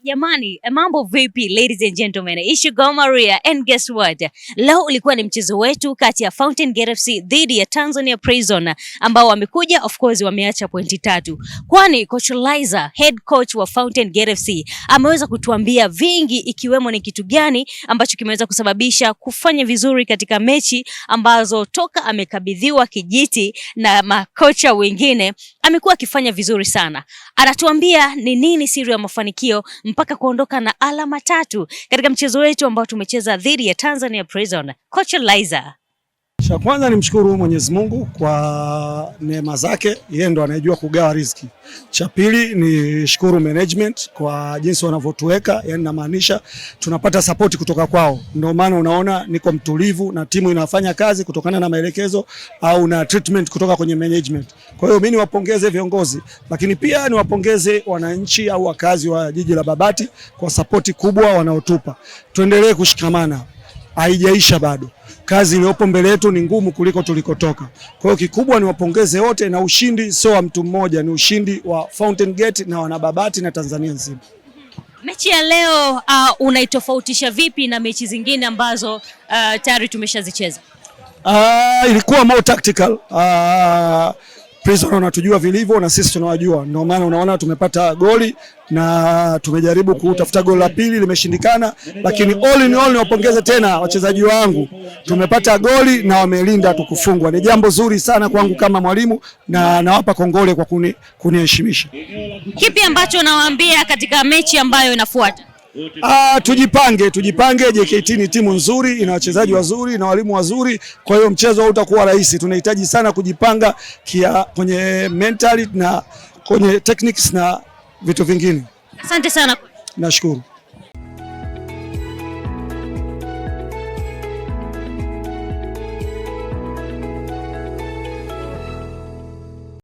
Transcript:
Jamani, mambo vipi ladies and gentlemen? Ishu Gomaria, and guess what? Leo ulikuwa ni mchezo wetu kati ya Fountain Gate FC dhidi ya Tanzania Prison ambao wamekuja, of course wameacha pointi 3. Kwani coach Liza, head coach wa Fountain Gate FC, ameweza kutuambia vingi ikiwemo ni kitu gani ambacho kimeweza kusababisha kufanya vizuri katika mechi ambazo toka amekabidhiwa kijiti na makocha wengine amekuwa akifanya vizuri sana. Anatuambia ni nini siri ya mafanikio mpaka kuondoka na alama 3 katika mchezo wetu ambao tumecheza dhidi ya Tanzania Prison. Coach Liza. Cha kwanza nimshukuru Mwenyezi Mungu kwa neema zake, yeye ndo anayejua kugawa riziki. Cha pili ni shukuru management kwa jinsi wanavyotuweka, yani namaanisha tunapata support kutoka kwao. Ndio maana unaona niko mtulivu na timu inafanya kazi kutokana na maelekezo au na treatment kutoka kwenye management. Kwa hiyo mimi niwapongeze viongozi, lakini pia niwapongeze wananchi au wakazi wa jiji la Babati kwa support kubwa wanaotupa. Tuendelee kushikamana. Haijaisha bado. Kazi iliyopo mbele yetu ni ngumu kuliko tulikotoka. Kwa hiyo kikubwa ni wapongeze wote, na ushindi sio wa mtu mmoja, ni ushindi wa Fountain Gate na wanababati na Tanzania nzima. Mechi ya leo unaitofautisha vipi na mechi zingine ambazo tayari tumeshazicheza? Ilikuwa more tactical. Prison wanatujua vilivyo na sisi tunawajua. Ndio maana unaona tumepata goli na tumejaribu kutafuta goli la pili limeshindikana, lakini all in all niwapongeze tena wachezaji wangu. Tumepata goli na wamelinda tukufungwa. Ni jambo zuri sana kwangu kama mwalimu na nawapa kongole kwa kuniheshimisha. Kipi ambacho nawaambia katika mechi ambayo inafuata? Tujipange. JKT ni timu nzuri, ina wachezaji wazuri na walimu wazuri, kwa hiyo mchezo hautakuwa rahisi. Tunahitaji sana kujipanga kwenye mentality na kwenye techniques na vitu vingine. Asante sana. Nashukuru.